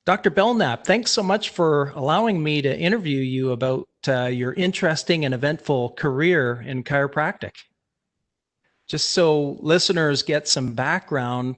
Dr. Belknap, thanks so much for allowing me to interview you about your interesting and eventful career in chiropractic. Just so listeners get some background,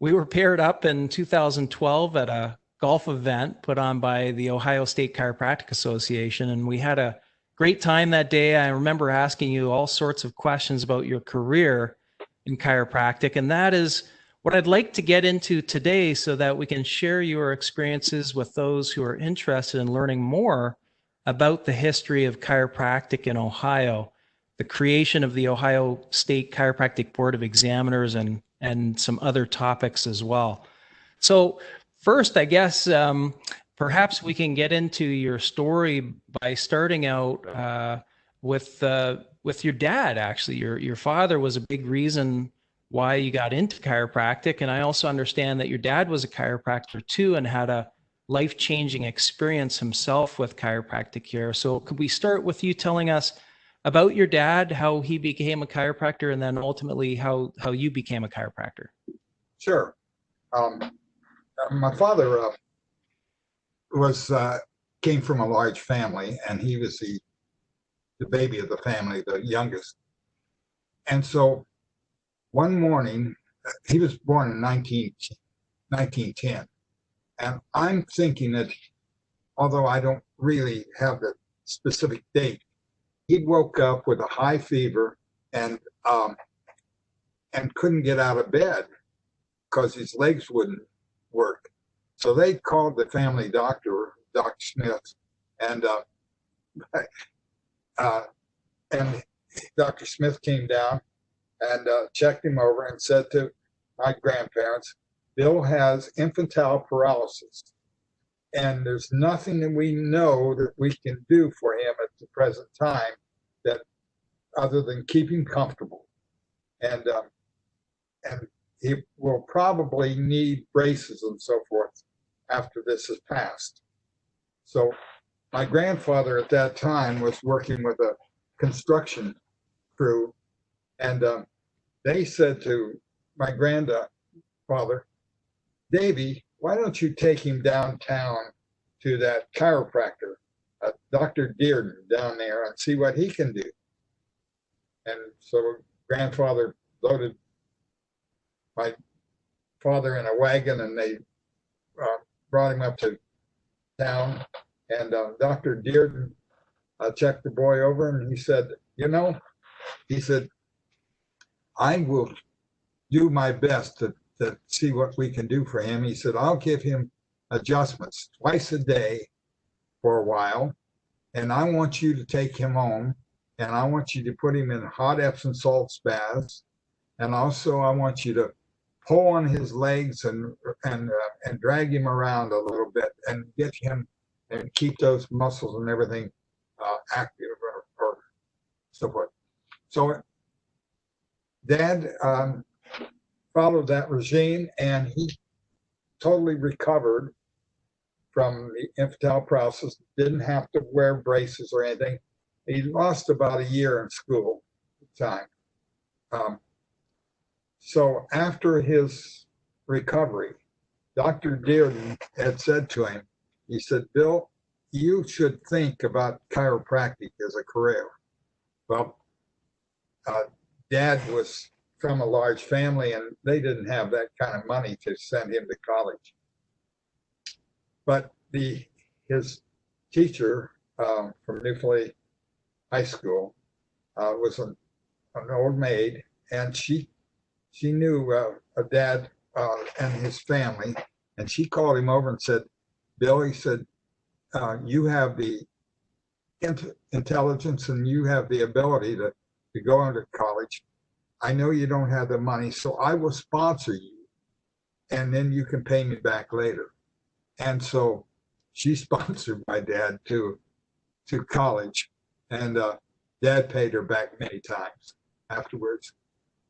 we were paired up in 2012 at a golf event put on by the Ohio State Chiropractic Association, and we had a great time that day. I remember asking you all sorts of questions about your career in chiropractic, and that is what I'd like to get into today so that we can share your experiences with those who are interested in learning more about the history of chiropractic in Ohio, the creation of the Ohio State Chiropractic Board of Examiners, and some other topics as well. So first, I guess perhaps we can get into your story by starting out with your dad. Actually, your father was a big reason why you got into chiropractic, and I also understand that your dad was a chiropractor too and had a life-changing experience himself with chiropractic care. So could we start with you telling us about your dad, how he became a chiropractor, and then ultimately how you became a chiropractor? Sure. My father was came from a large family, and he was the baby of the family, the youngest. And so one morning, he was born in 1910, and I'm thinking that, although I don't really have the specific date, he woke up with a high fever and couldn't get out of bed because his legs wouldn't work. So they called the family doctor, Dr. Smith, and Dr. Smith came down and checked him over and said to my grandparents, Bill has infantile paralysis, and there's nothing that we know that we can do for him at the present time that other than keep him comfortable. And he will probably need braces and so forth after this has passed. So my grandfather at that time was working with a construction crew, and they said to my grandfather, Davy, why don't you take him downtown to that chiropractor, Dr. Dearden down there, and see what he can do. And so grandfather loaded my father in a wagon, and they brought him up to town. And Dr. Dearden checked the boy over, and he said, he said, I will do my best to see what we can do for him. He said, I'll give him adjustments twice a day for a while, and I want you to take him home, and I want you to put him in hot Epsom salt baths, and also I want you to pull on his legs and drag him around a little bit and get him and keep those muscles and everything active or so forth. So Dad followed that regime, and he totally recovered from the infantile paralysis, didn't have to wear braces or anything. He lost about a year in school time. So after his recovery, Dr. Dearden had said to him, he said, Bill, you should think about chiropractic as a career. Well, Dad was from a large family, and they didn't have that kind of money to send him to college. But his teacher from Newfleet High School was an old maid, and she knew a dad and his family, and she called him over and said, Bill, he said, you have the intelligence and you have the ability to go into college. I know you don't have the money, so I will sponsor you, and then you can pay me back later. And so she sponsored my dad to college, and Dad paid her back many times afterwards.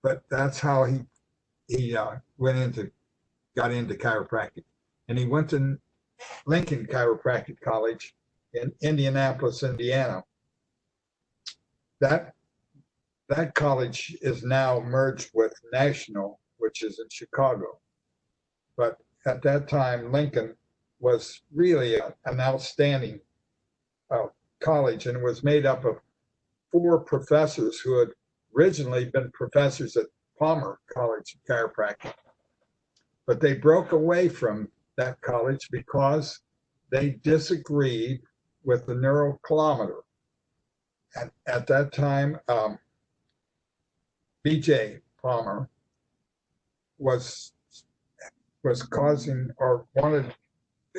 But that's how he got into chiropractic, and he went to Lincoln Chiropractic College in Indianapolis, Indiana. That college is now merged with National, which is in Chicago. But at that time, Lincoln was really an outstanding college, and it was made up of 4 professors who had originally been professors at Palmer College of Chiropractic. But they broke away from that college because they disagreed with the neuroclirometer. And at that time, B.J. Palmer was causing, or wanted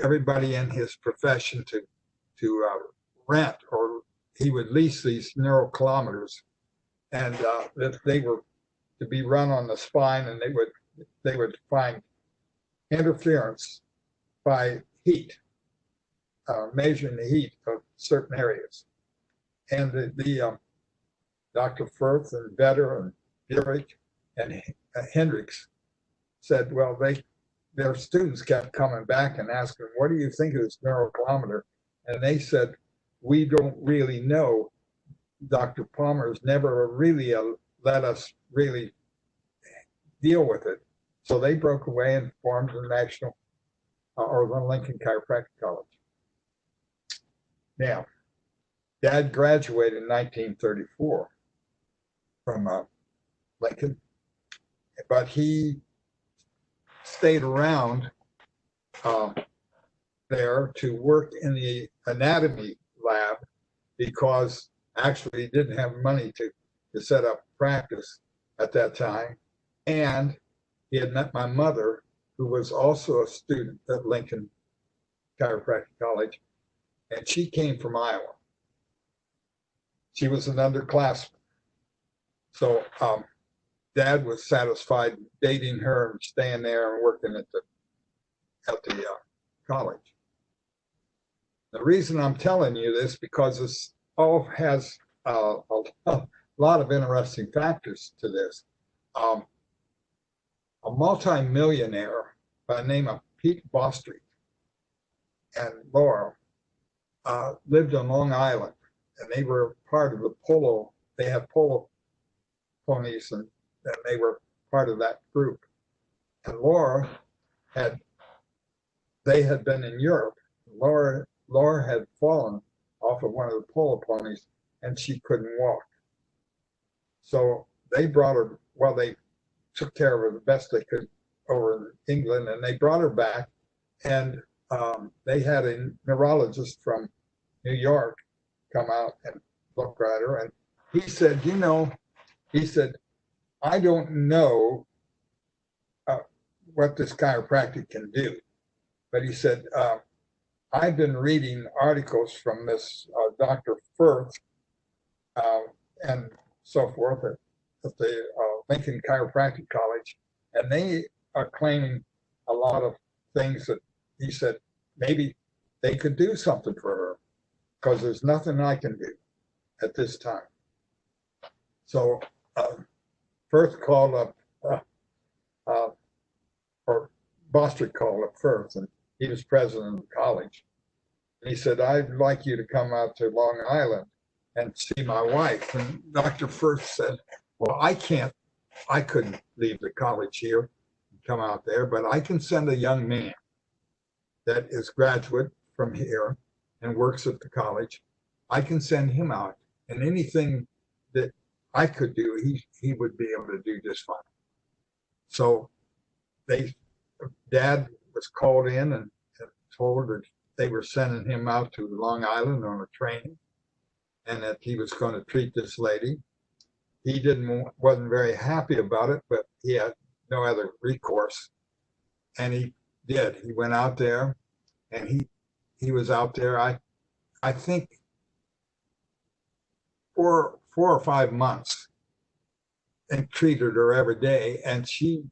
everybody in his profession to rent, or he would lease these neuroclirometers, and that they were to be run on the spine, and they would find interference by heat, measuring the heat of certain areas. And the Dr. Firth and Vetter and Burrick and Hendricks said, well, their students kept coming back and asking, what do you think of this neuroclirometer? And they said, we don't really know. Dr. Palmer's never really let us really deal with it. So they broke away and formed the National or the Lincoln Chiropractic College. Now, Dad graduated in 1934 from Lincoln, but he stayed around there to work in the anatomy lab because actually he didn't have money to set up practice at that time. And he had met my mother, who was also a student at Lincoln Chiropractic College, and she came from Iowa. She was an underclassman. So Dad was satisfied dating her and staying there and working at the college. The reason I'm telling you this because this all has a lot of interesting factors to this. A multi-millionaire by the name of Pete Bostreet and Laura lived on Long Island, and they were part of the polo. They had polo ponies, and they were part of that group. And they had been in Europe. Laura had fallen off of one of the polo ponies, and she couldn't walk. So they brought her, they took care of her the best they could over in England, and they brought her back, and they had a neurologist from New York come out and look at her, and he said, I don't know what this chiropractic can do, but he said, I've been reading articles from this Dr. Firth and so forth at the Lincoln Chiropractic College, and they are claiming a lot of things that he said maybe they could do something for her because there's nothing I can do at this time. So Firth called up, or Bostwick called up Firth, and he was president of the college. And he said, I'd like you to come out to Long Island and see my wife. And Dr. Firth said, well, I couldn't leave the college here and come out there, but I can send a young man that is graduate from here and works at the college. I can send him out, and anything that I could do, he would be able to do just fine. So Dad was called in and told that they were sending him out to Long Island on a train, and that he was going to treat this lady. He wasn't very happy about it, but he had no other recourse, and he did. He went out there, and he was out there. I think 4 or 5 months, and treated her every day, and she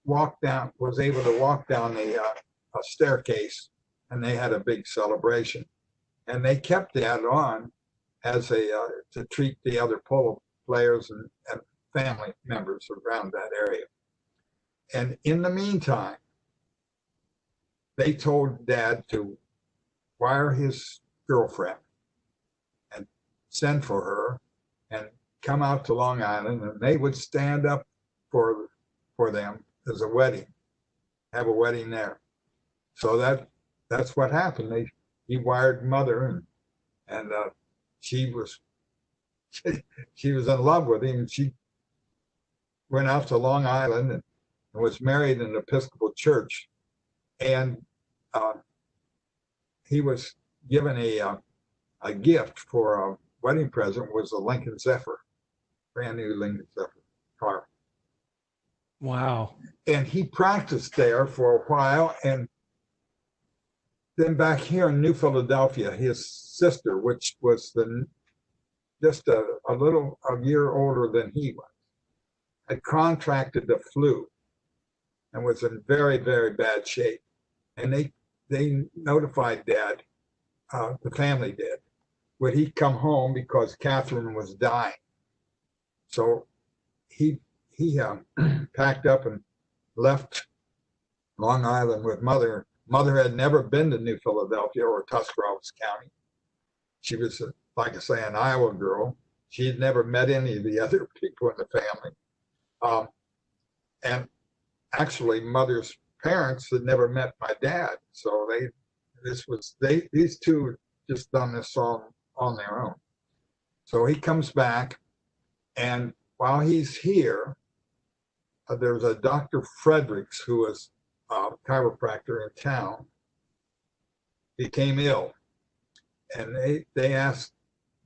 was able to walk down a staircase, and they had a big celebration, and they kept Dad on as to treat the other polo players and family members around that area. And in the meantime, they told Dad to wire his girlfriend and send for her and come out to Long Island, and they would stand up for them as a wedding, have a wedding there. So that's what happened. He wired mother, and she was she was in love with him. She went out to Long Island and was married in an Episcopal church, and uh, he was given a gift for a wedding present was a Lincoln Zephyr, brand new Lincoln Zephyr car. Wow. And he practiced there for a while, and then back here in New Philadelphia, his sister, which was just a year older than he was, had contracted the flu and was in very, very bad shape. And they notified Dad, the family did, would he come home because Catherine was dying. So he packed up and left Long Island with Mother. Mother had never been to New Philadelphia or Tuscarawas County. She was, like I say, an Iowa girl. She had never met any of the other people in the family. And actually, Mother's parents had never met my dad. So these two just done this song on their own. So he comes back, and while he's here, there's a Dr. Fredericks who was a chiropractor in town, became ill. And they asked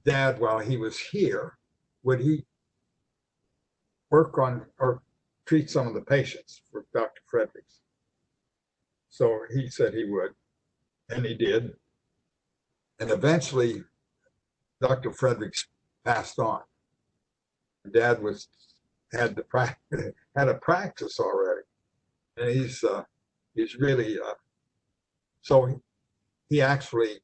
Dad while he was here, would he work on or treat some of the patients for Dr. Fredericks? So he said he would, and he did. And eventually, Dr. Fredericks passed on. Dad had a practice already, and he's really so he actually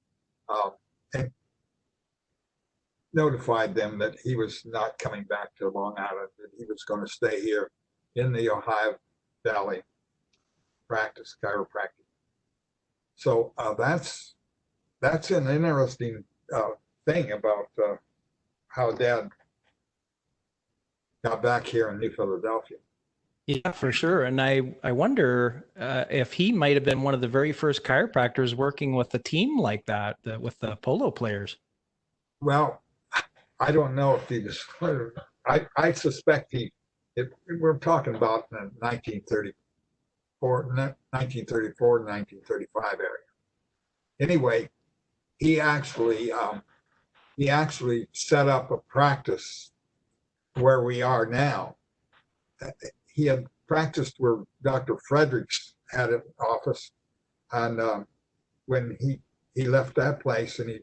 notified them that he was not coming back to Long Island, that he was going to stay here in the Ohio Valley, practice chiropractic. So that's an interesting thing about how Dad got back here in New Philadelphia. Yeah, for sure. And I wonder if he might have been one of the very first chiropractors working with a team like that, with the polo players. Well, I don't know if he was. I suspect we're talking about the 1934 to 1935 area. Anyway, he actually set up a practice where we are now. He had practiced where Dr. Fredericks had an office, and when he left that place and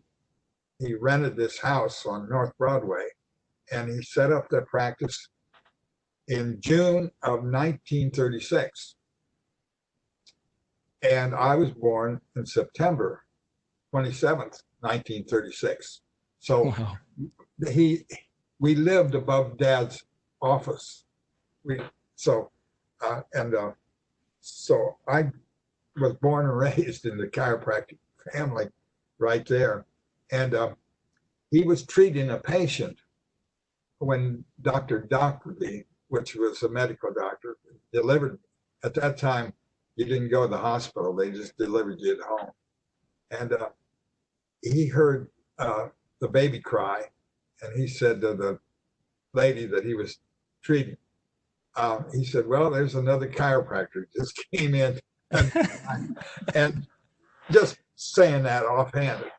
he rented this house on North Broadway, and he set up that practice in June of 1936. And I was born in September 27th, 1936. So wow. We lived above Dad's office. So I was born and raised in the chiropractic family right there. And he was treating a patient when Dr. Dockery, which was a medical doctor, delivered. At that time, you didn't go to the hospital. They just delivered you at home. And he heard the baby cry, and he said to the lady that he was treating, he said, well, there's another chiropractor just came in, and just saying that offhanded.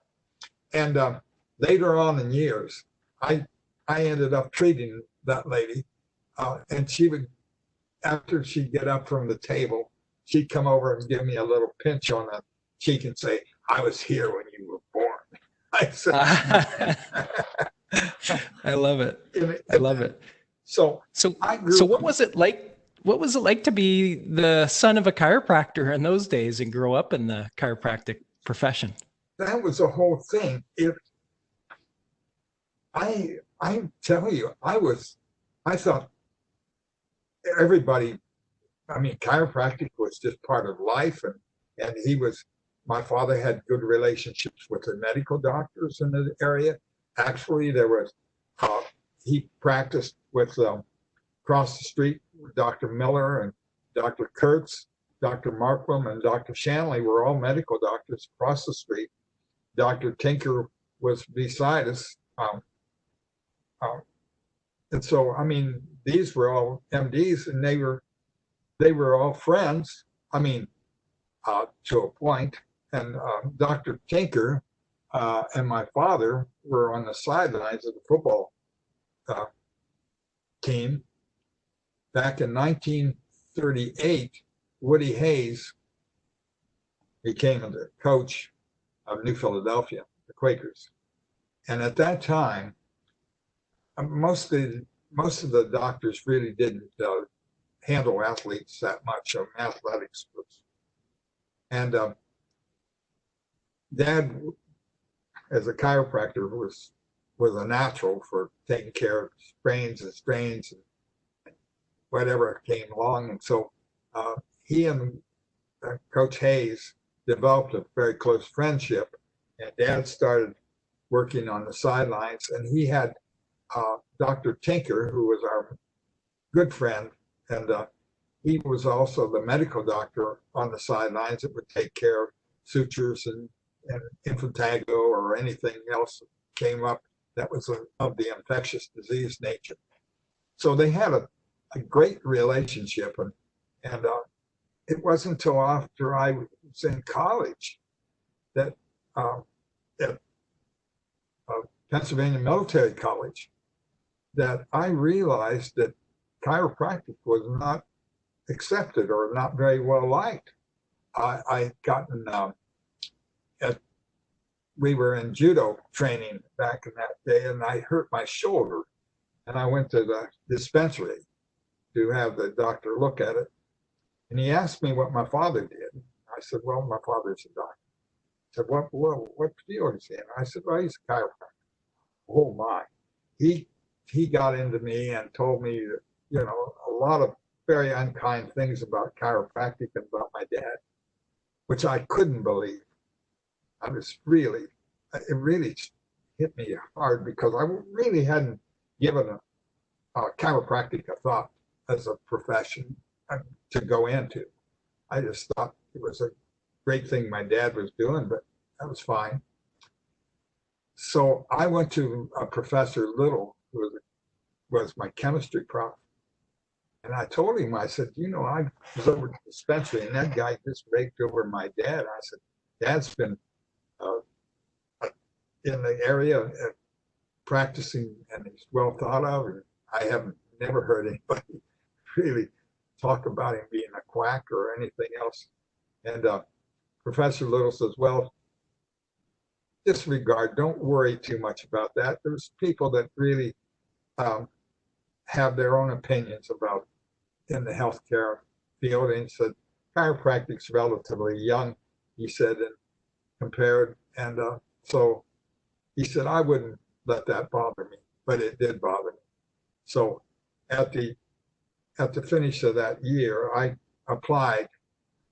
And later on in years, I ended up treating that lady, and she would, after she'd get up from the table, she'd come over and give me a little pinch on the cheek and say, I was here when you were born. I said, I love it. I love it. So what was it like? What was it like to be the son of a chiropractor in those days and grow up in the chiropractic profession? That was a whole thing. I tell you, I thought everybody, chiropractic was just part of life, and my father had good relationships with the medical doctors in the area. Actually, he practiced with across the street with Dr. Miller and Dr. Kurtz, Dr. Markram and Dr. Shanley were all medical doctors across the street. Dr. Tinker was beside us. And so, I mean, these were all MDs, and they were all friends. I mean, to a point. And Dr. Tinker and my father were on the sidelines of the football team. Back in 1938, Woody Hayes became the coach of New Philadelphia, the Quakers. And at that time, most of the doctors really didn't handle athletes that much. Athletics was, and Dad, as a chiropractor, was a natural for taking care of sprains and strains and whatever came along. And so he and Coach Hayes developed a very close friendship. And Dad started working on the sidelines, and he had Dr. Tinker, who was our good friend, and he was also the medical doctor on the sidelines that would take care of sutures and infantago or anything else that came up that was of the infectious disease nature. So they had a great relationship, and it wasn't until after I was in college that at Pennsylvania Military College that I realized that chiropractic was not accepted or not very well liked. I gotten we were in judo training back in that day, and I hurt my shoulder, and I went to the dispensary to have the doctor look at it, and he asked me what my father did. I said, well, my father's a doctor. He said, what field is he in? I said, well, he's a chiropractor. Oh my. He got into me and told me, a lot of very unkind things about chiropractic and about my dad, which I couldn't believe. It really hit me hard because I really hadn't given a chiropractic a thought as a profession to go into. I just thought it was a great thing my dad was doing, but that was fine. So I went to Professor Little, who was my chemistry prof. And I told him, I said, I was over at the dispensary and that guy just raked over my dad. I said, Dad's been in the area practicing and he's well thought of. And I haven't never heard anybody really talk about him being a quack or anything else. And Professor Little says, well, disregard, don't worry too much about that. There's people that really have their own opinions about in the healthcare field. And he said, chiropractic's relatively young, he said, and compared. And so he said, I wouldn't let that bother me, but it did bother me. So at the finish of that year, I applied.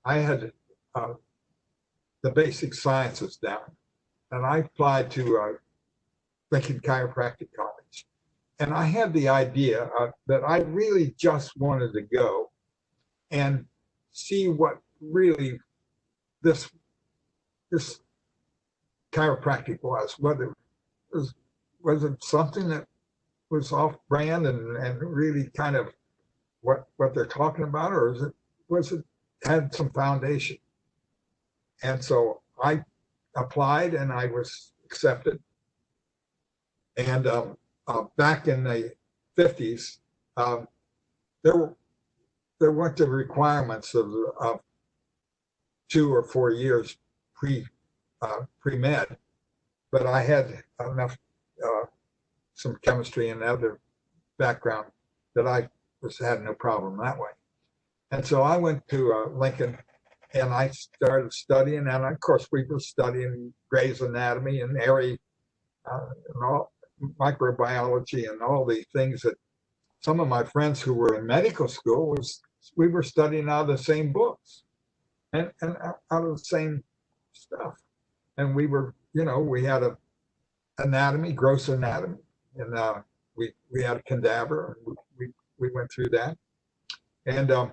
I had the basic sciences down, and I applied to Lincoln Chiropractic College. And I had the idea that I really just wanted to go and see what really this chiropractic was. Whether was it something that was off brand and really kind of what they're talking about, or was it had some foundation? And so I applied and I was accepted. And back in the 50s, there weren't the requirements of 2 or 4 years pre-med, but I had enough some chemistry and other background that I had no problem that way. And so I went to Lincoln and I started studying, and of course we were studying Gray's Anatomy and and all microbiology and all the things that some of my friends who were in medical school we were studying out of the same books and out of the same stuff. And we were, we had a anatomy, gross anatomy, and we had a cadaver, and we went through that. And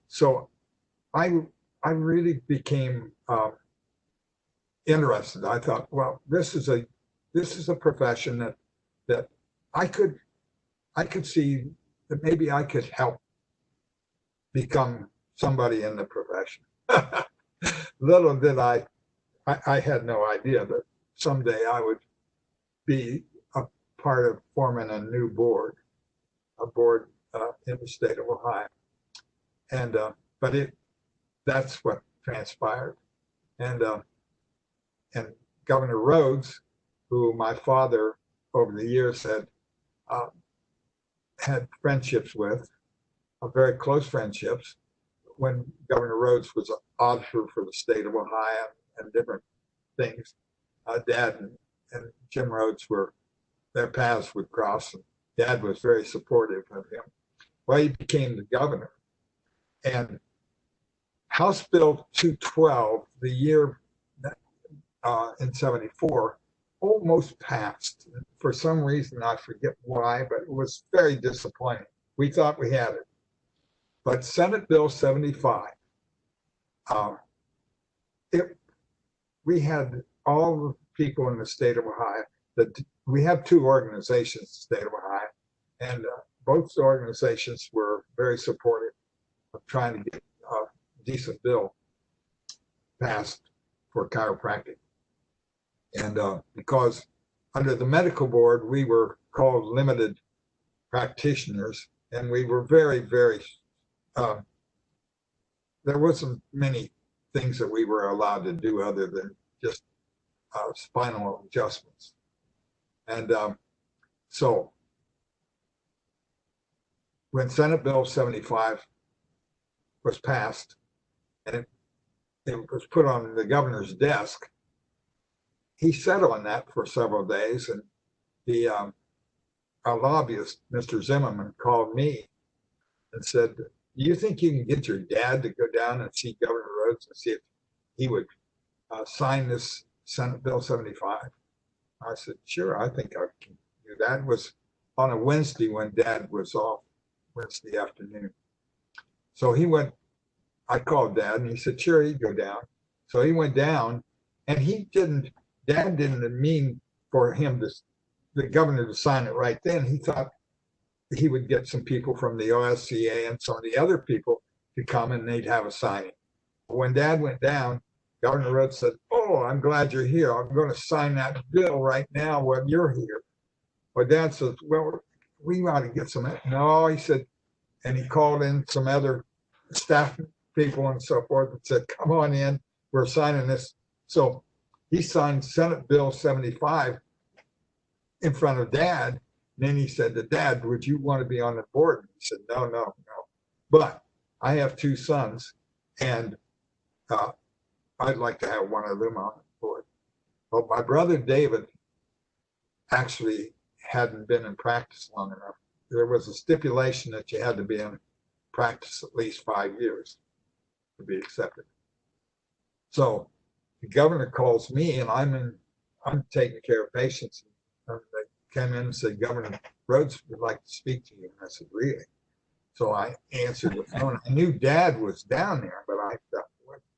so I really became interested. I thought, well, this is a profession that I could see that maybe I could help become somebody in the profession. Little did I had no idea that someday I would be a part of forming a new board, a board in the state of Ohio. And but that's what transpired. And Governor Rhodes, who my father over the years had friendships with, very close friendships, when Governor Rhodes was an auditor for the state of Ohio and different things. Dad and Jim Rhodes their paths would cross, and Dad was very supportive of him. Well, he became the governor. And House Bill 212, the year in 74, almost passed. For some reason, I forget why, but it was very disappointing. We thought we had it. But Senate Bill 75, we had all the people in the state of Ohio. We have two organizations in the state of Ohio, and both organizations were very supportive of trying to get a decent bill passed for chiropractic. And because under the medical board, we were called limited practitioners, and we were very, very, there wasn't many things that we were allowed to do other than just spinal adjustments. And so when Senate Bill 75 was passed and it was put on the governor's desk, he sat on that for several days, and our lobbyist, Mr. Zimmerman, called me and said, "Do you think you can get your dad to go down and see Governor Rhodes and see if he would sign this Senate Bill 75?" I said, "Sure, I think I can do that." It was on a Wednesday when Dad was off, Wednesday afternoon. So he went, I called Dad, and he said, "Sure, he'd go down." So he went down, and Dad didn't mean for the governor to sign it right then. He thought he would get some people from the OSCA and some of the other people to come and they'd have a signing. When Dad went down, Governor Rhodes said, "Oh, I'm glad you're here. I'm going to sign that bill right now when you're here." Well, Dad says, "Well, we ought to get some." No, he said, and he called in some other staff people and so forth and said, "Come on in. We're signing this." So he signed Senate Bill 75 in front of Dad. And then he said to Dad, "Would you want to be on the board?" He said, No. But I have two sons, and I'd like to have one of them on the board. Well, my brother David actually hadn't been in practice long enough. There was a stipulation that you had to be in practice at least 5 years to be accepted. So the governor calls me, and I'm taking care of patients. And they came in and said, "Governor Rhodes would like to speak to you." And I said, "Really?" So I answered the phone. I knew Dad was down there, but I thought,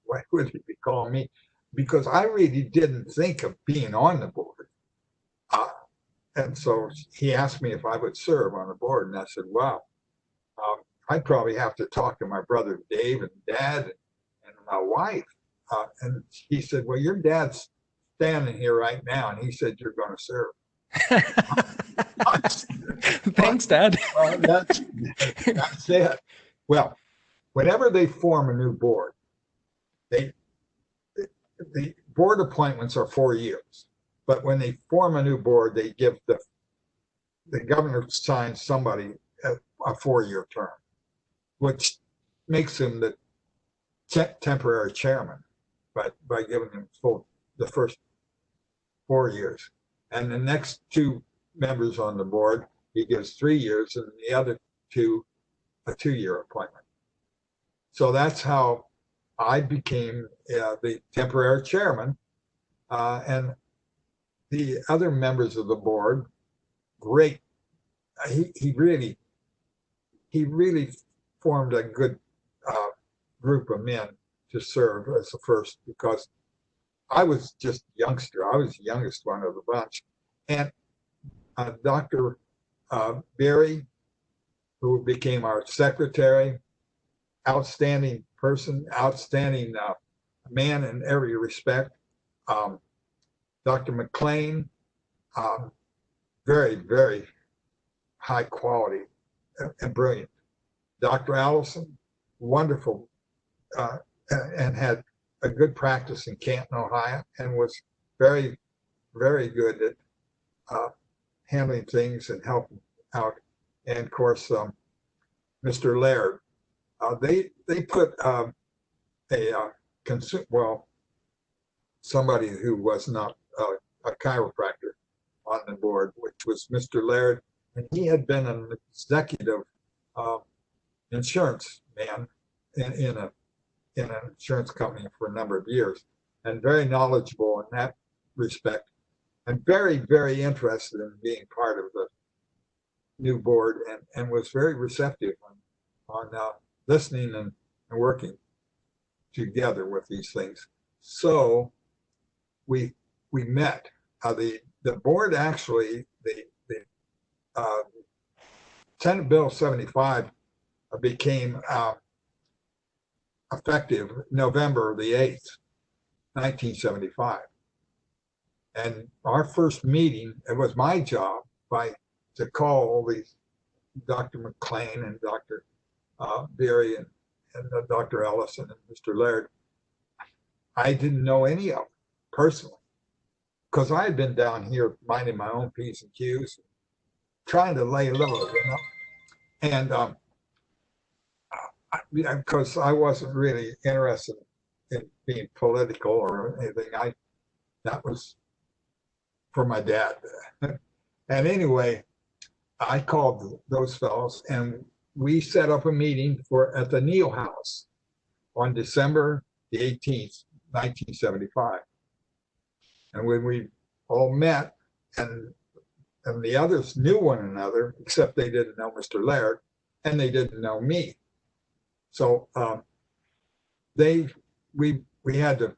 why would he be calling me? Because I really didn't think of being on the board. And so he asked me if I would serve on the board. And I said, "Wow, I'd probably have to talk to my brother Dave and Dad and my wife." And he said, "Well, your dad's standing here right now, and he said you're going to serve." Thanks, Dad. That's it. Well, whenever they form a new board, the board appointments are 4 years. But when they form a new board, they give the governor signs somebody a 4-year term, which makes him the temporary chairman, but by giving him the first 4 years. And the next two members on the board, he gives 3 years, and the other two, a 2-year appointment. So that's how I became the temporary chairman. And the other members of the board, great. He really formed a good group of men to serve as the first, because I was just a youngster. I was the youngest one of the bunch. And Dr. Berry, who became our secretary, outstanding person, outstanding man in every respect. Dr. McLean, very, very high quality and brilliant. Dr. Allison, wonderful, and had a good practice in Canton, Ohio, and was very, very good at handling things and helping out. And of course, Mr. Laird, they put somebody who was not a chiropractor on the board, which was Mr. Laird, and he had been an executive insurance man in an insurance company for a number of years, and very knowledgeable in that respect, and very, very interested in being part of the new board, and was very receptive on listening and working together with these things. So we met. The board actually, the Senate Bill 75 became effective November the 8th, 1975. And our first meeting, it was my job to call all these Dr. McLean and Dr. Berry and Dr. Ellison and Mr. Laird. I didn't know any of them personally, because I had been down here minding my own P's and Q's, trying to lay low, and because I wasn't really interested in being political or anything. That was for my dad. And anyway, I called those fellows, and we set up a meeting at the Neal House on December the 18th, 1975. And when we all met, and the others knew one another, except they didn't know Mr. Laird, and they didn't know me. So we had to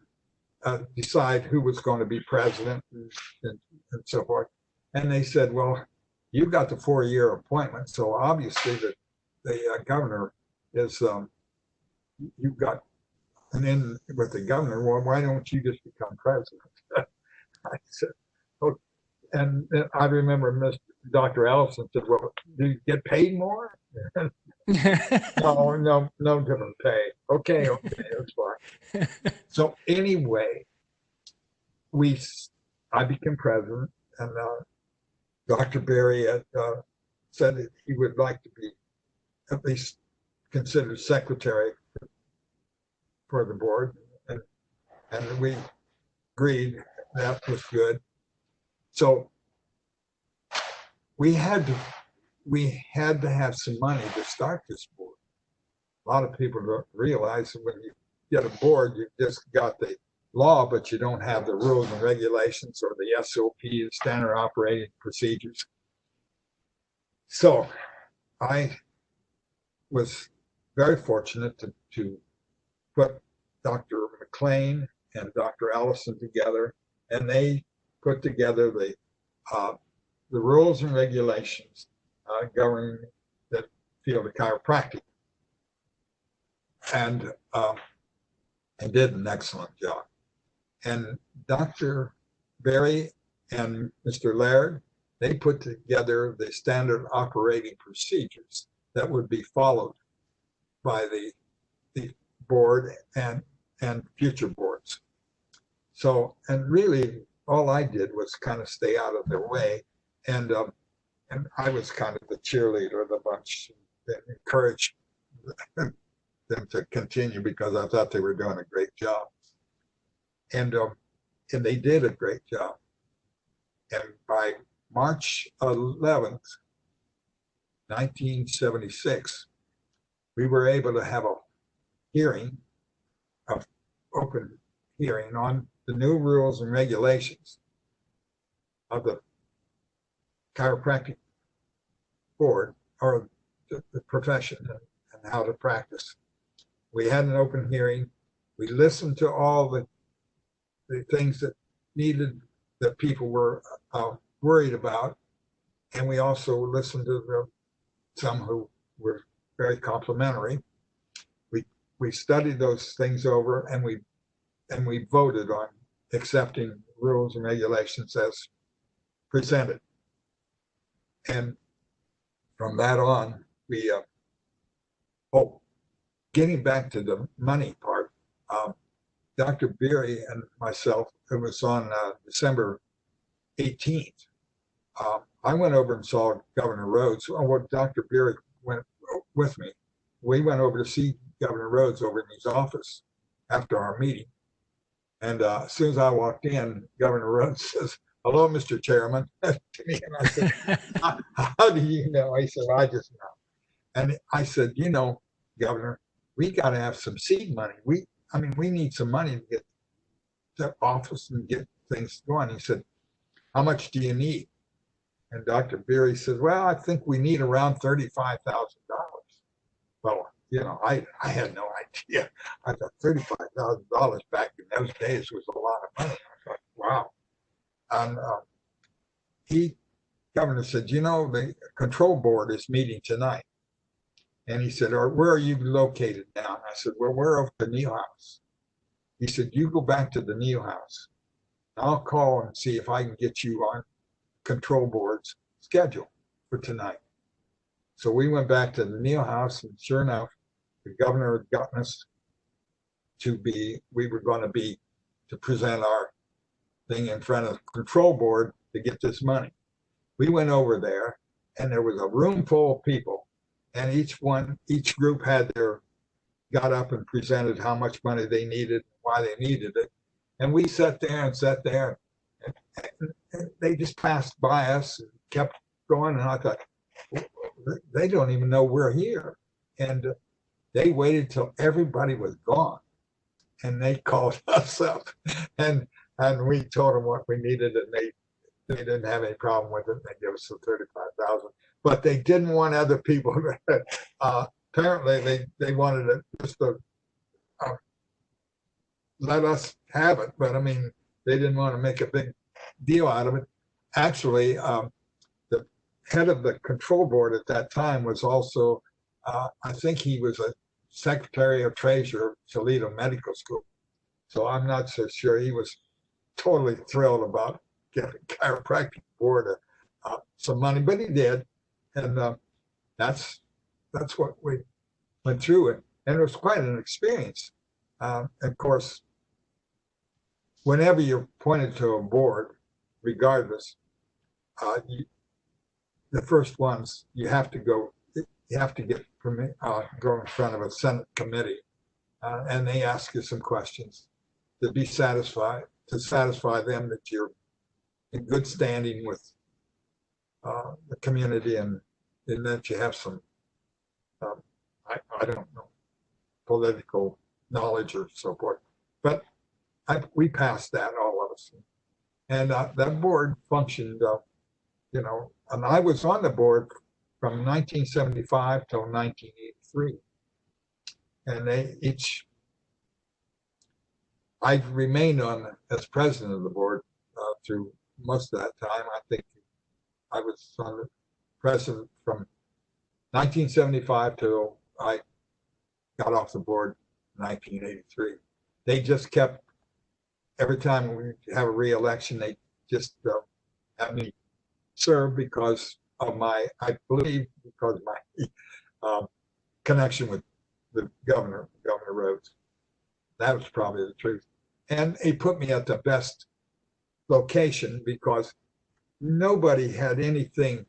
decide who was going to be president and so forth. And they said, well, you got the 4-year appointment, so obviously the governor is, you've got an in with the governor. Well, why don't you just become president? I said, oh, and I remember Dr. Allison said, well, do you get paid more? No different pay. Okay, that's fine. So anyway, I became president, and Dr. Berry said that he would like to be at least considered secretary for the board, and we agreed that was good. So we had to have some money to start this board. A lot of people don't realize that when you get a board, you just got the law, but you don't have the rules and regulations or the SOP, the standard operating procedures. So I was very fortunate to put Dr. McLean and Dr. Allison together, and they put together the rules and regulations governing the field of chiropractic, and did an excellent job. And Dr. Berry and Mr. Laird, they put together the standard operating procedures that would be followed by the board and future boards. So, and really all I did was kind of stay out of their way, and I was kind of the cheerleader of the bunch and encouraged them to continue, because I thought they were doing a great job. And they did a great job. And by March 11th, 1976, we were able to have a open hearing on the new rules and regulations of the chiropractic board, or the profession, and how to practice. We had an open hearing. We listened to all the things that that people were worried about. And we also listened to some who were very complimentary. We studied those things over, and we voted on accepting rules and regulations as presented. And from that on, getting back to the money part, Dr. Beery and myself, it was on December 18th. I went over and saw Governor Rhodes. Well, Dr. Beery went with me. We went over to see Governor Rhodes over in his office after our meeting. And as soon as I walked in, Governor Rhodes says, "Hello, Mr. Chairman," to me. And I said, "How do you know?" He said, "I just know." And I said, Governor, we got to have some seed money. We need some money to get to office and get things going. He said, "How much do you need?" And Dr. Beery says, "Well, I think we need around $35,000. Well, I had no idea. I thought $35,000 back in those days was a lot of money. I thought, wow. And Governor said, the control board is meeting tonight. And he said, "Where are you located now?" And I said, "Well, we're over at the Neal House." He said, "You go back to the Neal House. I'll call and see if I can get you on control board's schedule for tonight." So we went back to the Neal House, and sure enough, the governor had gotten us we were going to present our thing in front of the control board to get this money. We went over there, and there was a room full of people, and each group got up and presented how much money they needed, why they needed it. And we sat there, and they just passed by us and kept going. And I thought, they don't even know we're here. And they waited till everybody was gone, and they called us up, and we told them what we needed, and they didn't have any problem with it. They gave us the $35,000, but they didn't want other people. Apparently, they wanted it just to let us have it, but they didn't want to make a big deal out of it. Actually, the head of the control board at that time was also, I think he was a secretary of treasurer of Toledo Medical School. So I'm not so sure he was totally thrilled about getting chiropractic board some money, but he did. And that's what we went through it. And it was quite an experience. Of course, whenever you're appointed to a board, regardless, the first ones you have to go in front of a Senate committee, and they ask you some questions to satisfy them that you're in good standing with the community, and that you have some I don't know, political knowledge or so forth. But we passed that, all of us, and that board functioned. And I was on the board from 1975 till 1983, and I remained on as president of the board through most of that time. I think I was on the president from 1975 till I got off the board in 1983. They just kept, every time we have a re-election, they just have me serve because of my connection with the Governor Rhodes. That was probably the truth. And he put me at the best location because nobody had anything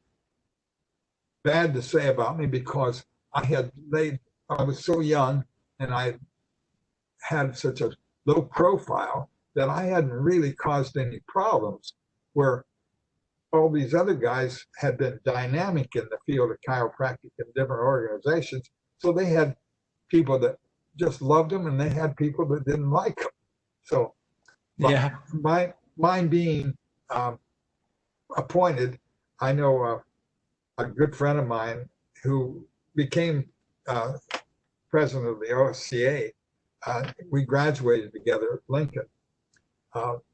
bad to say about me, because I was so young and I had such a low profile that I hadn't really caused any problems, where all these other guys had been dynamic in the field of chiropractic in different organizations. So they had people that just loved them, and they had people that didn't like them. So yeah, mine being appointed, I know a good friend of mine who became president of the OSCA, we graduated together at Lincoln.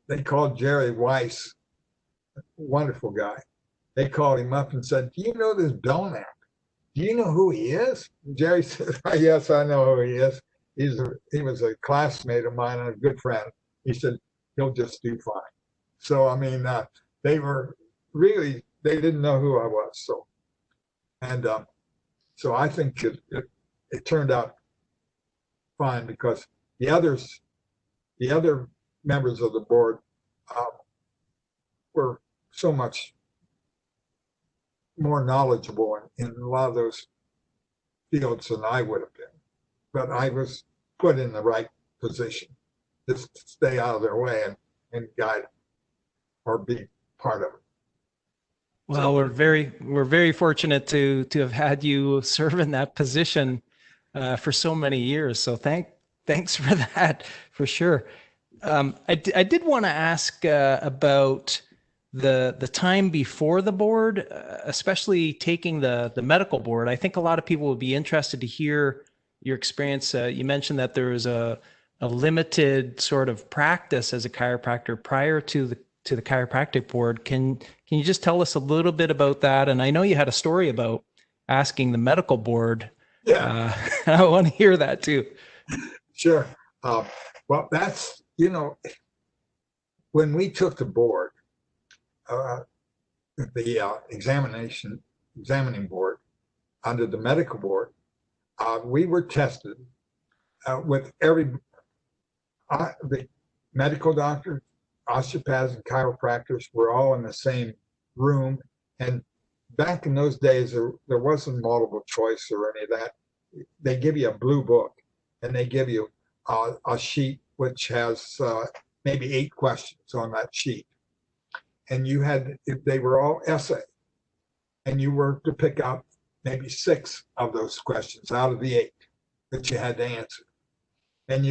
They called Jerry Weiss, wonderful guy. They called him up and said, "Do you know this Belknap? Do you know who he is?" Jerry said, "Yes, I know who he is. He was a classmate of mine and a good friend." He said, "He'll just do fine." So, I mean, they were really, they didn't know who I was. So, and so I think it turned out fine because the other members of the board were so much more knowledgeable in a lot of those fields than I would have been. But I was put in the right position just to stay out of their way and guide or be part of it. Well, we're very fortunate to have had you serve in that position for so many years. So thanks for that, for sure. I did want to ask about the time before the board, especially taking the medical board. I think a lot of people would be interested to hear your experience. You mentioned that there was a limited sort of practice as a chiropractor prior to the chiropractic board. Can you just tell us a little bit about that? And I know you had a story about asking the medical board. Yeah, I want to hear that too. sure. Well, that's, when we took the board, the examining board under the medical board, we were tested with the medical doctors, osteopaths, and chiropractors were all in the same room. And back in those days, there wasn't multiple choice or any of that. They give you a blue book, and they give you a sheet which has maybe 8 questions on that sheet. And they were all essay, and you were to pick out maybe 6 of those questions out of the 8 that you had to answer. And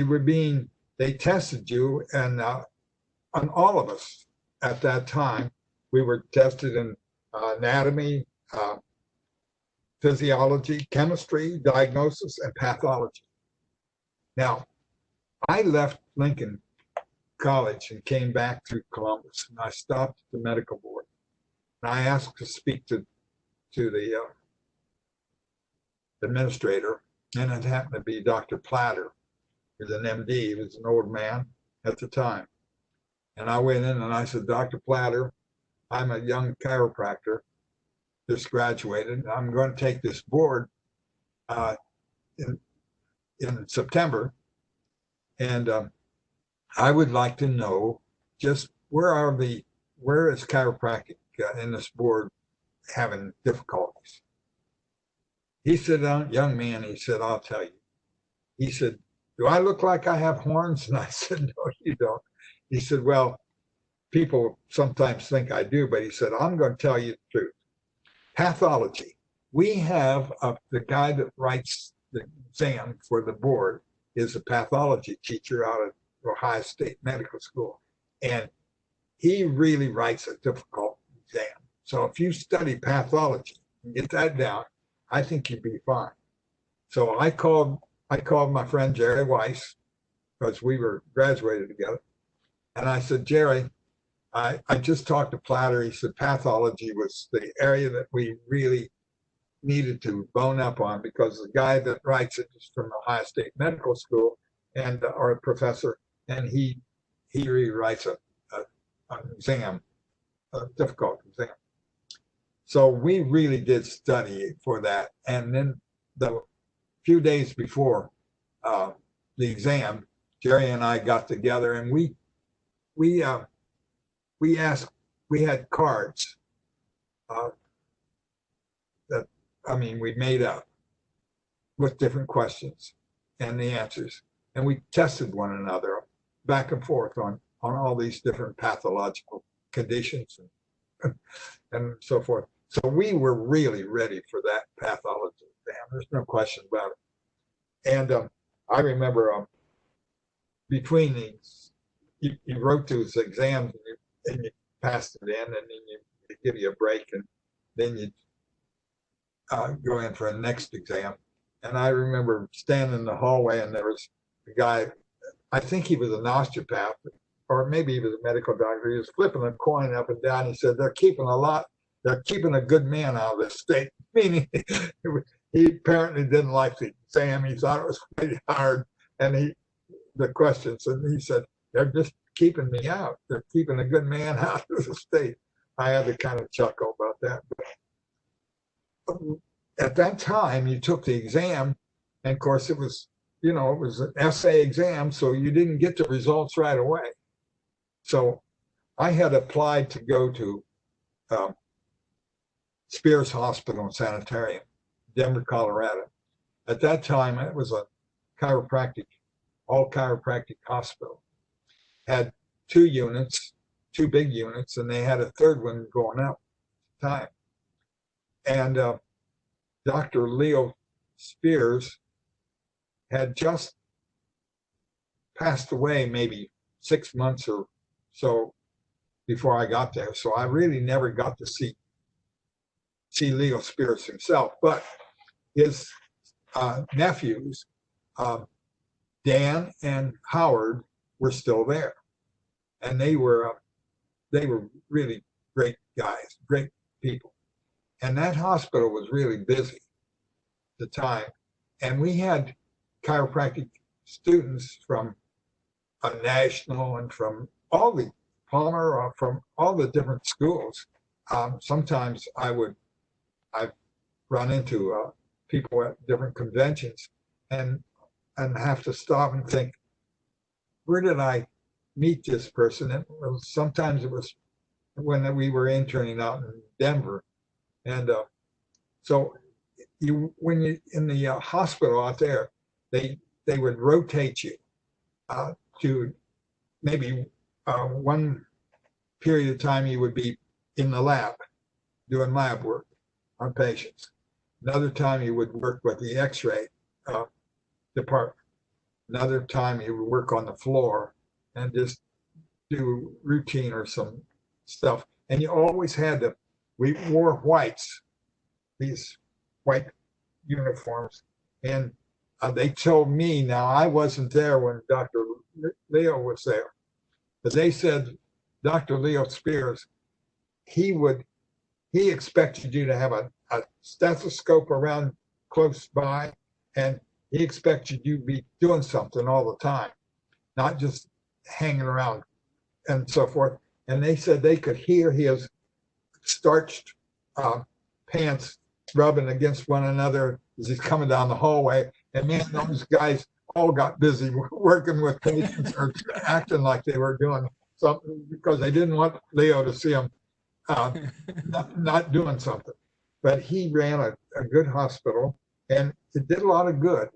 they tested you, and on all of us at that time, we were tested in anatomy, physiology, chemistry, diagnosis, and pathology. Now, I left Lincoln College and came back to Columbus, and I stopped at the medical board. And I asked to speak to the administrator, and it happened to be Dr. Platter. He was an MD. He was an old man at the time. And I went in and I said, "Dr. Platter, I'm a young chiropractor, just graduated. I'm going to take this board in September, and I would like to know just where is chiropractic in this board having difficulties?" He said, "Young man," he said, "I'll tell you." He said, "Do I look like I have horns?" And I said, "No, you don't." He said, "Well, people sometimes think I do," but he said, "I'm going to tell you the truth. Pathology. We have the guy that writes the exam for the board is a pathology teacher out of Ohio State Medical School. And he really writes a difficult exam. So if you study pathology and get that down, I think you'd be fine." So I called my friend Jerry Weiss, because we were graduated together. And I said, "Jerry, I just talked to Platter." He said pathology was the area that we really needed to bone up on, because the guy that writes it is from Ohio State Medical School and or a professor, and he rewrites an exam, a difficult exam. So we really did study for that. And then the few days before the exam, Jerry and I got together, and we had cards we made up with different questions and the answers, and we tested one another back and forth on all these different pathological conditions and so forth. So we were really ready for that pathology exam. There's no question about it. And I remember between these, you wrote those exams and you passed it in, and then you give you a break, and then you go in for a next exam. And I remember standing in the hallway, and there was a guy, I think he was an osteopath, or maybe he was a medical doctor. He was flipping a coin up and down. He said, they're keeping a good man out of this state. Meaning he apparently didn't like the exam. He thought it was pretty hard. And the questions, and he said, they're just keeping me out. They're keeping a good man out of the state. I had to kind of chuckle about that. But at that time, you took the exam, and of course it was an essay exam, so you didn't get the results right away. So I had applied to go to Spears Hospital and Sanitarium, Denver, Colorado. At that time, it was a all chiropractic hospital. Had 2 units, 2 big units, and they had a third one going up at the time. And Dr. Leo Spears had just passed away maybe 6 months or so before I got there. So I really never got to see Leo Spears himself, but his nephews, Dan and Howard, were still there. And they were really great guys, great people. And that hospital was really busy at the time. And we had chiropractic students from a national and from all the Palmer, from all the different schools. Sometimes I've run into people at different conventions and have to stop and think, where did I meet this person? And sometimes it was when we were interning out in Denver. And so when you in the hospital out there, they would rotate you to maybe one period of time you would be in the lab doing lab work on patients. Another time you would work with the X-ray department. Another time you would work on the floor and just do routine or some stuff. And you always had we wore whites, these white uniforms. And they told me, now I wasn't there when Dr. Leo was there, but they said Dr. Leo Spears, he expected you to have a stethoscope around close by, and he expected you to be doing something all the time, not just hanging around and so forth. And they said they could hear his starched pants rubbing against one another as he's coming down the hallway. And man, those guys all got busy working with patients or acting like they were doing something because they didn't want Leo to see them not doing something. But he ran a good hospital, and it did a lot of good.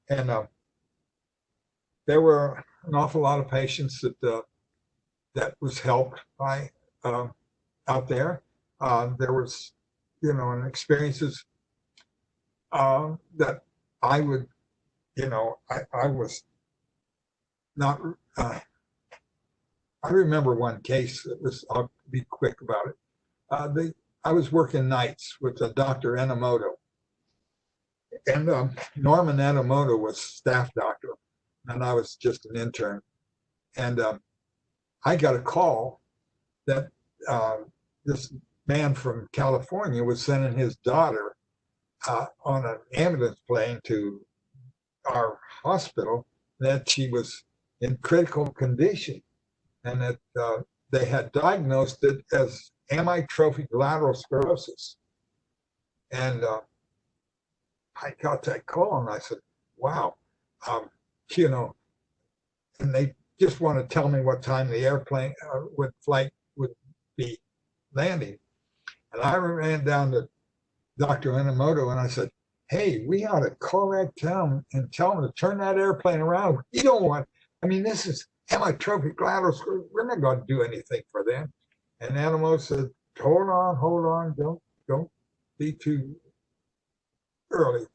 And there were an awful lot of patients that was helped by out there. There was, and experiences that I would, I was not. I remember one case that was. I'll be quick about it. I was working nights with Dr. Enomoto, and Norman Enomoto was staff doctor, and I was just an intern. And I got a call that this man from California was sending his daughter on an ambulance plane to our hospital, that she was in critical condition, and that they had diagnosed it as amyotrophic lateral sclerosis. And I got that call, and I said, wow, and they just want to tell me what time the airplane flight would be landing. And I ran down to Dr. Enomoto and I said, hey, we ought to call that town and tell them to turn that airplane around. You don't want, this is amyotrophic lateral sclerosis. We're not going to do anything for them. And Enomoto said, hold on, don't be too early.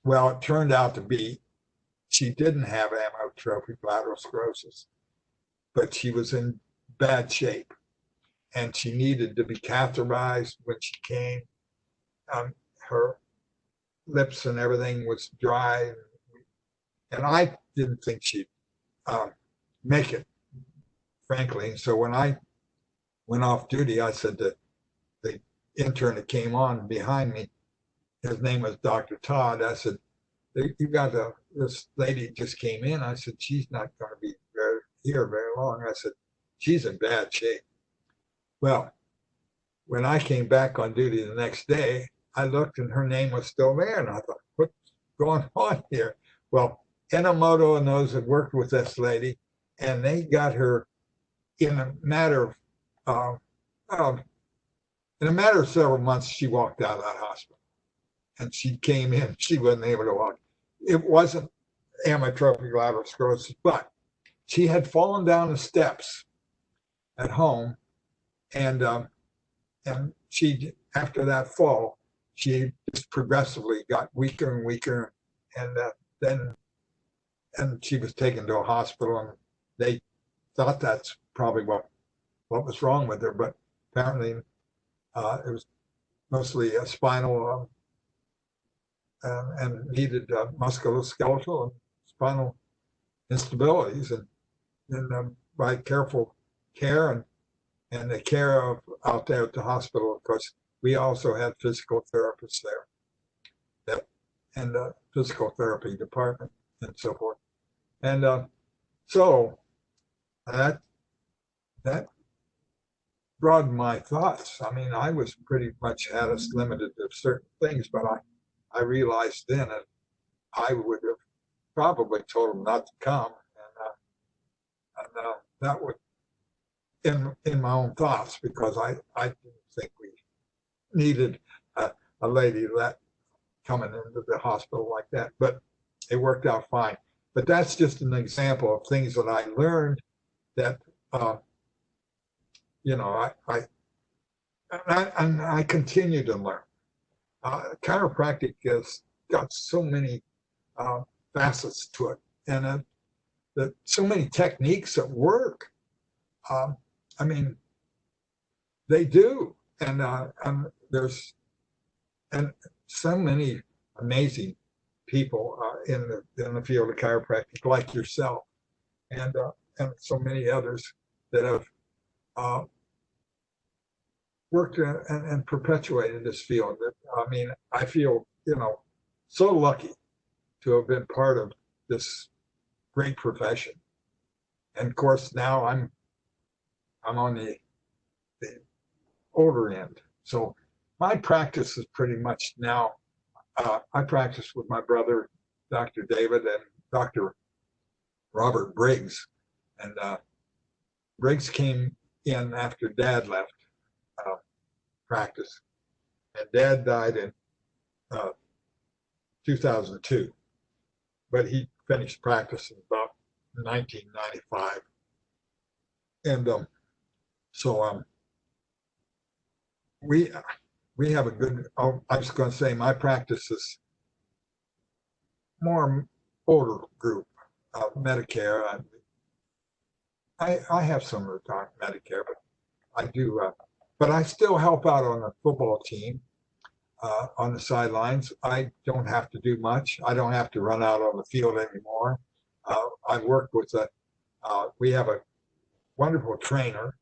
Well, it turned out to be she didn't have amyotrophic lateral sclerosis, but she was in bad shape, and she needed to be catheterized when she came. Her lips and everything was dry. And I didn't think she'd make it, frankly. So when I went off duty, I said to the intern that came on behind me, his name was Dr. Todd. I said, you got this lady just came in. I said, she's not going to be here very long. I said, she's in bad shape. Well, when I came back on duty the next day, I looked and her name was still there. And I thought, what's going on here? Well, Enomoto and those had worked with this lady, and they got her in a matter of several months. She walked out of that hospital, and she came in. She wasn't able to walk. It wasn't amyotrophic lateral sclerosis, but she had fallen down the steps at home, and she, after that fall, she just progressively got weaker and weaker, and she was taken to a hospital, and they thought that's probably what was wrong with her, but apparently it was mostly a spinal and needed musculoskeletal and spinal instabilities, and by careful care and the care of out there at the hospital, of course, we also had physical therapists there, and the physical therapy department and so forth. And so that broadened my thoughts. I mean, I was pretty much had us limited to certain things, but I realized then that I would have probably told them not to come, and that would in my own thoughts, because I didn't think we needed a lady that coming into the hospital like that, but it worked out fine. But that's just an example of things that I learned that I continue to learn. Chiropractic has got so many facets to it, and so many techniques that work. I mean, they do, and there's so many amazing people in the field of chiropractic, like yourself, and so many others that have worked and perpetuated this field. I mean, I feel so lucky to have been part of this great profession. And of course, now I'm on the older end, so my practice is pretty much now. I practice with my brother, Dr. David, and Dr. Robert Briggs. And Briggs came in after Dad left practice. And Dad died in 2002. But he finished practice in about 1995. And so we have a good, I was going to say my practice is more older group of Medicare. I have some of the Medicare, but I do, but I still help out on the football team on the sidelines. I don't have to do much. I don't have to run out on the field anymore. I work with we have a wonderful trainer,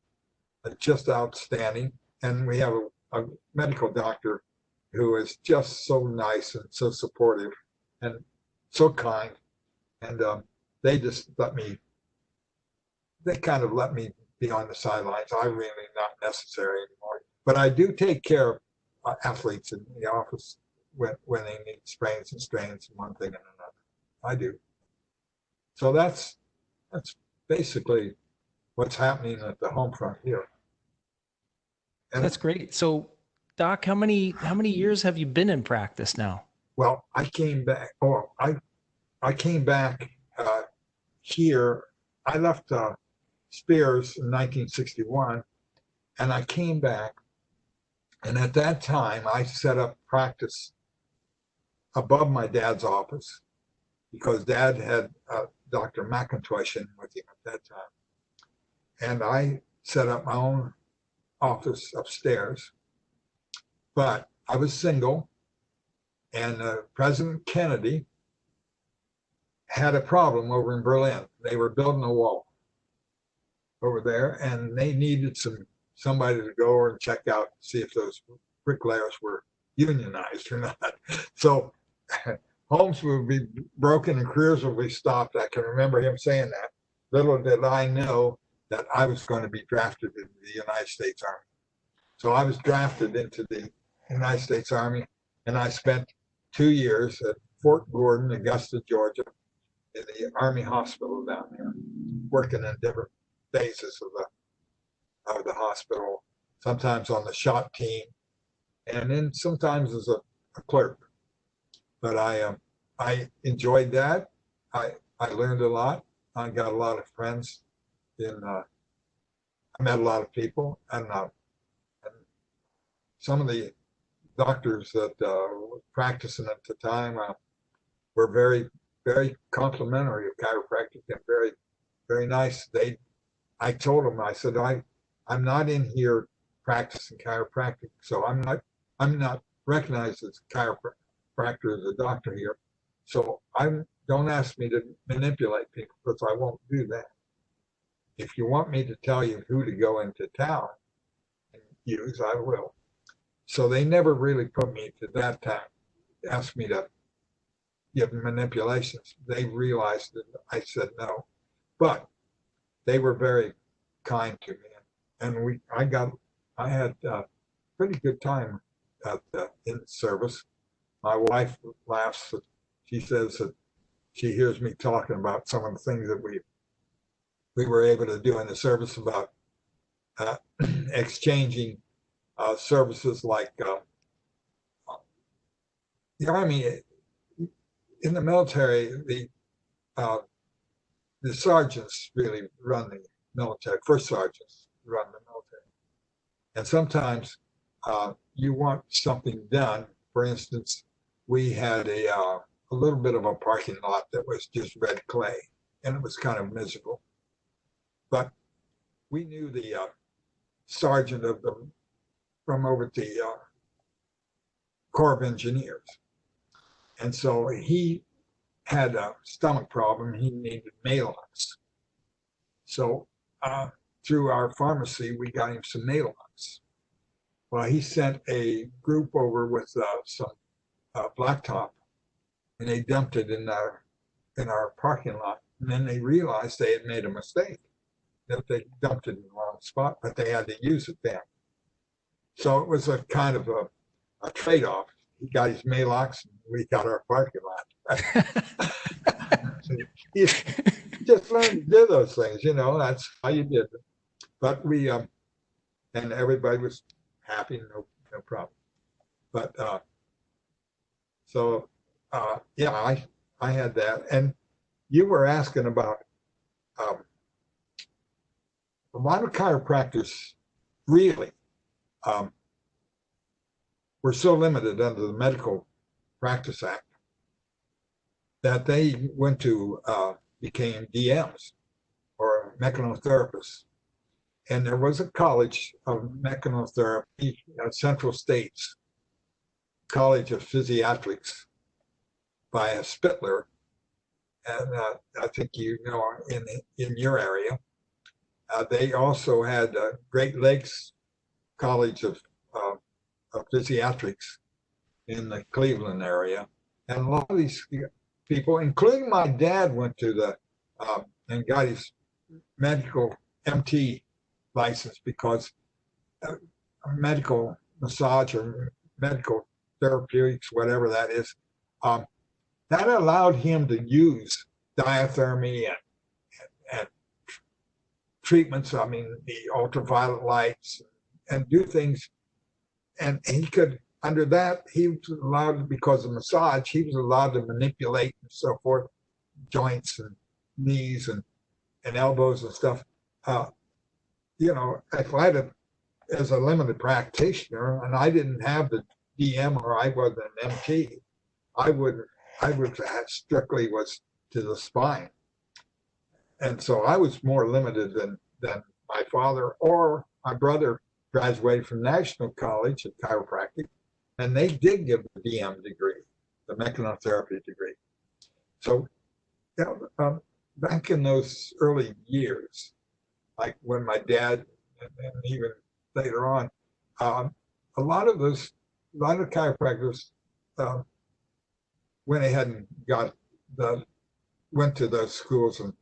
just outstanding, and we have a medical doctor who is just so nice and so supportive and so kind, and they kind of let me be on the sidelines. I'm really not necessary anymore, but I do take care of athletes in the office when they need sprains and strains and one thing and another. I do. So that's basically what's happening at the home front here. And That's great. So, Doc, how many years have you been in practice now? well, I came back. I came back here. I left Spears in 1961, and I came back. And at that time, I set up practice above my dad's office because Dad had Dr. McIntosh in with him at that time. And I set up my own office upstairs. But I was single, And President Kennedy had a problem over in Berlin. They were building a wall over there, and they needed somebody to go over and check out, see if those bricklayers were unionized or not. So homes would be broken and careers would be stopped. I can remember him saying that. Little did I know that I was going to be drafted into the United States Army. So I was drafted into the United States Army, and I spent 2 years at Fort Gordon, Augusta, Georgia, in the Army hospital down there, working in different phases of the hospital, sometimes on the shot team, and then sometimes as a clerk. But I enjoyed that. I learned a lot. I got a lot of friends. I met a lot of people, and some of the doctors that were practicing at the time were very, very complimentary of chiropractic and very, very nice. I told them, I said, I'm not in here practicing chiropractic, so I'm not recognized as a chiropractor, as a doctor here. So don't ask me to manipulate people, because I won't do that. If you want me to tell you who to go into town and use, I will. So they never really put me to that time, asked me to give manipulations. They realized that I said no, but they were very kind to me, and I had a pretty good time in service. My wife laughs. She says that she hears me talking about some of the things that we were able to do in the service, about exchanging services, like the Army. In the military, the sergeants really run the military. First sergeants run the military, and sometimes you want something done. For instance, we had a little bit of a parking lot that was just red clay, and it was kind of miserable. But we knew the sergeant from over at the Corps of Engineers. And so he had a stomach problem. He needed Maalox. So through our pharmacy, we got him some Maalox. Well, he sent a group over with some blacktop, and they dumped it in our parking lot. And then they realized they had made a mistake, that they dumped it in the wrong spot, but they had to use it then. So it was a kind of a trade-off. He got his Maalox, and we got our parking lot. You just learn to do those things, that's how you did it. But we, and everybody was happy, no problem. But yeah, I had that. And you were asking about a lot of chiropractors really were so limited under the Medical Practice Act that they became DMs, or mechanotherapists. And there was a college of mechanotherapy at Central States College of Physiatrics by a Spittler, and I think in your area. They also had Great Lakes College of Physiatrics in the Cleveland area, and a lot of these people, including my dad, went to and got his medical MT license, because medical massage or medical therapeutics, whatever that is, that allowed him to use diathermy and treatments. I mean, the ultraviolet lights, and do things. And he could, under that, he was allowed, because of massage, he was allowed to manipulate and so forth, joints and knees and elbows and stuff. If I had as a limited practitioner, and I didn't have the DM, or I wasn't an MT, I would strictly was to the spine. And so I was more limited than my father or my brother. Graduated from National College of Chiropractic, and they did give the DM degree. the mechanotherapy degree. So back in those early years, like when my dad and even later on, a lot of chiropractors went ahead and went to those schools and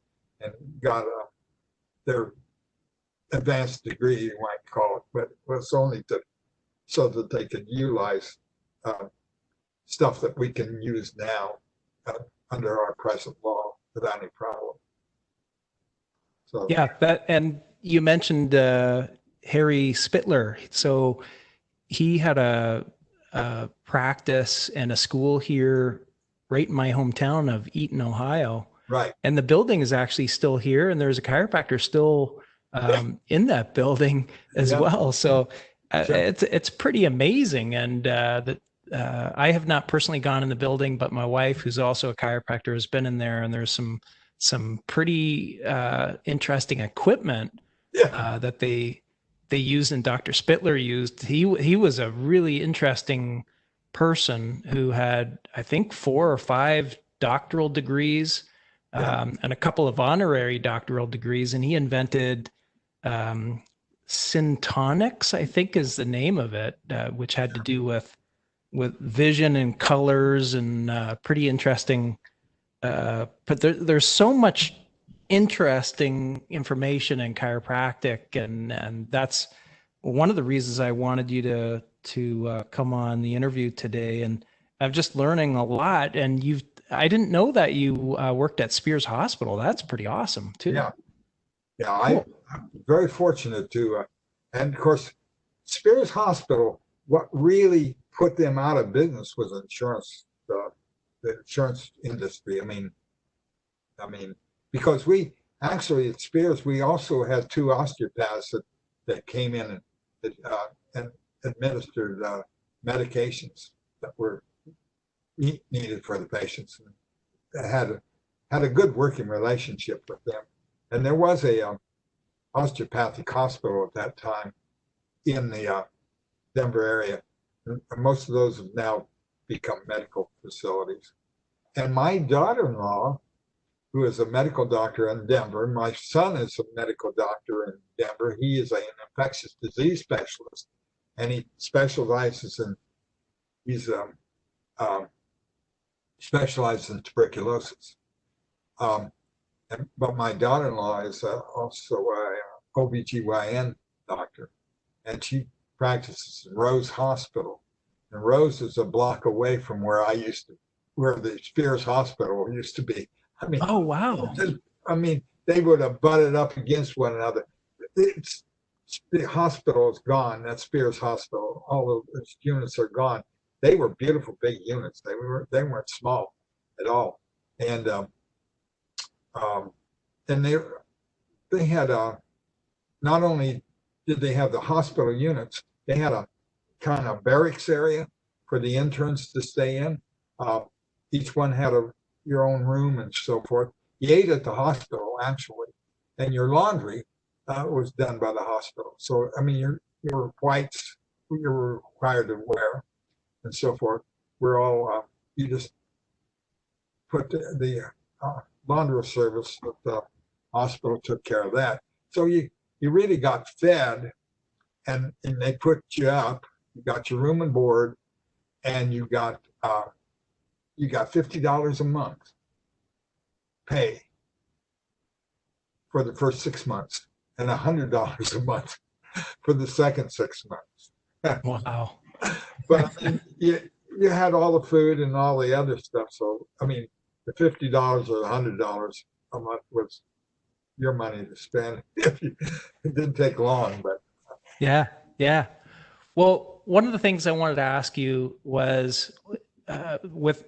got their advanced degree, you might call it, but it was only so that they could utilize stuff that we can use now under our present law without any problem. So Yeah, and you mentioned Harry Spittler. So he had a practice and a school here right in my hometown of Eaton, Ohio. right, And the building is actually still here, and there's a chiropractor still in that building as Yeah. well. So Sure. it's pretty amazing. And I have not personally gone in the building, but my wife, who's also a chiropractor, has been in there, and there's some pretty interesting equipment yeah, that they used and Dr. Spittler used. He was a really interesting person who had, I think, 4 or 5 doctoral degrees and a couple of honorary doctoral degrees, and he invented syntonics, I think is the name of it, which had to do with vision and colors and pretty interesting. But there's so much interesting information in chiropractic, and that's one of the reasons I wanted you to come on the interview today. And I'm just learning a lot. And I didn't know that you worked at Spears Hospital. That's pretty awesome too. yeah. Cool. I'm very fortunate to, and of course, Spears Hospital. What really put them out of business was insurance, the insurance industry. I mean, because we actually at Spears, we also had 2 osteopaths that came in and administered medications that were needed for the patients, and had a good working relationship with them. And there was a osteopathic hospital at that time in the Denver area. And most of those have now become medical facilities. And my daughter-in-law, who is a medical doctor in Denver, my son is a medical doctor in Denver. He is an infectious disease specialist, and he specializes in tuberculosis. But my daughter-in-law is also a OBGYN doctor, and she practices in Rose Hospital. And Rose is a block away from where the Spears Hospital used to be. I mean, Oh, wow. They would have butted up against one another. The hospital is gone. That Spears Hospital, all of its units are gone. They were beautiful big units. They weren't small at all. And they had not only did they have the hospital units, they had a kind of barracks area for the interns to stay in. Each one had your own room and so forth. You ate at the hospital actually, and your laundry was done by the hospital. So I mean, your whites you were required to wear and so forth were all you just put the laundry service at the hospital took care of that. So you really got fed, and they put you up. You got your room and board, and you got $50 a month pay for the first 6 months, and $100 a month for the second 6 months. Wow. But I mean, you had all the food and all the other stuff. So I mean, the $50 or $100 a month was your money to spend. It didn't take long, but Yeah. Well, one of the things I wanted to ask you was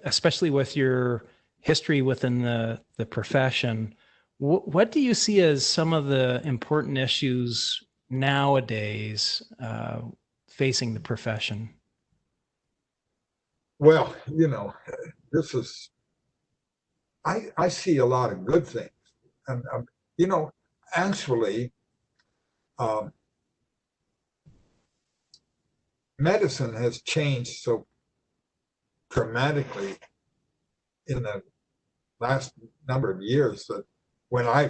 especially with your history within the profession, what do you see as some of the important issues nowadays facing the profession? well, this is I see a lot of good things, and actually, medicine has changed so dramatically in the last number of years that when I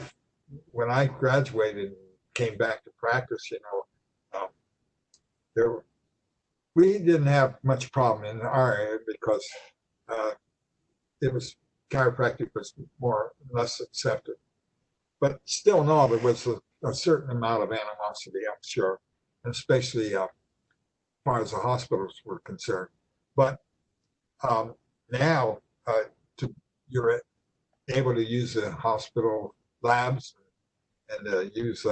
graduated and came back to practice, there we didn't have much problem in our area because uh, it was chiropractic was more or less accepted. But still, no, there was a certain amount of animosity, I'm sure, and especially as far as the hospitals were concerned. But now to, you're able to use the hospital labs and use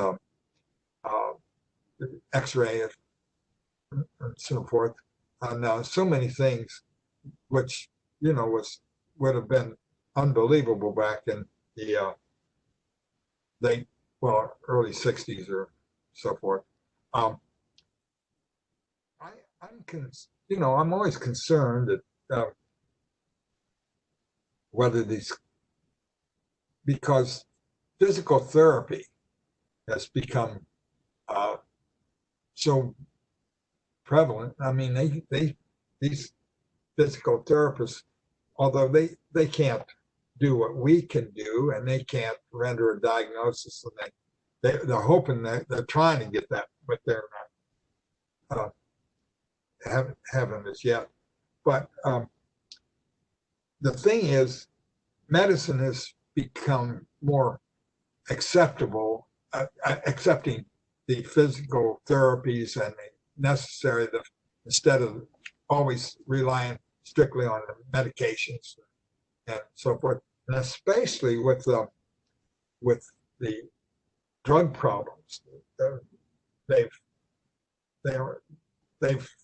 X-ray and so forth, and so many things, which would have been unbelievable back in the late, early '60s or so forth. Um, I'm always concerned that whether these, because physical therapy has become so prevalent. I mean, these physical therapists, although they can't do what we can do, and they can't render a diagnosis, and they're hoping that they're trying to get that, but they're not haven't as yet. But the thing is, medicine has become more accepting the physical therapies and the necessary, instead of always relying strictly on the medications and so forth, and especially with the drug problems they've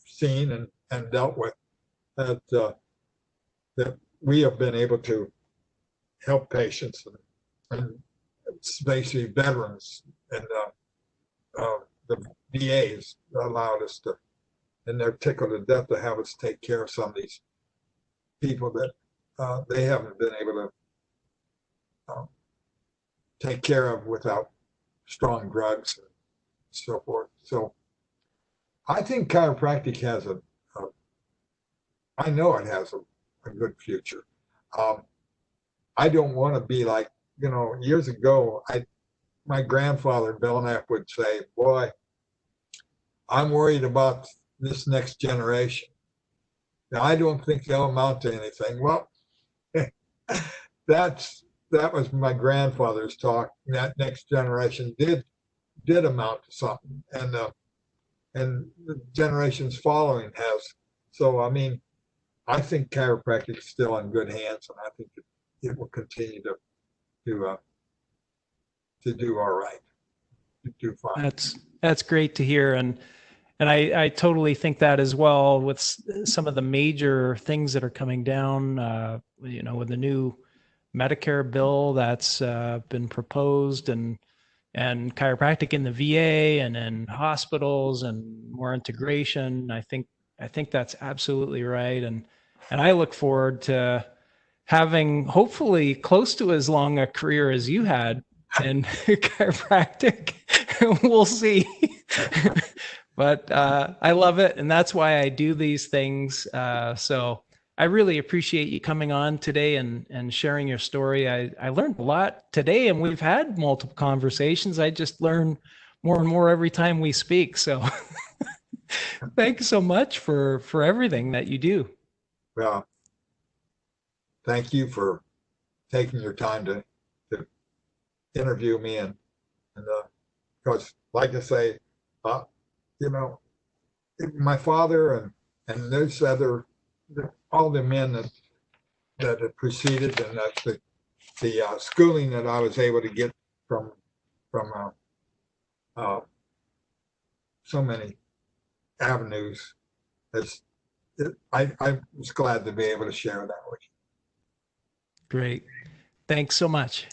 seen and dealt with, that we have been able to help patients, and especially veterans, and the VAs allowed us to, and they're tickled to death to have us take care of some of these people that they haven't been able to take care of without strong drugs and so forth. So I think chiropractic has I know it has a good future. I don't want to be like, years ago, my grandfather Belknap would say, "Boy, I'm worried about this next generation. Now, I don't think they'll amount to anything." Well, that was my grandfather's talk. That next generation did amount to something, and the generations following has. So, I mean, I think chiropractic is still in good hands, and I think it will continue to do all right, to do fine. That's great to hear, and I totally think that as well, with some of the major things that are coming down, with the new Medicare bill that's been proposed, and chiropractic in the VA and in hospitals and more integration. I think that's absolutely right, and I look forward to having hopefully close to as long a career as you had in chiropractic. We'll see. But I love it, and that's why I do these things. So I really appreciate you coming on today and sharing your story. I learned a lot today, and we've had multiple conversations. I just learn more and more every time we speak. So thanks so much for everything that you do. Well, thank you for taking your time to interview me, and because, like I say, my father and there's all the men that had preceded, and that's the schooling that I was able to get from so many avenues. I was glad to be able to share that with you. Great. Thanks so much.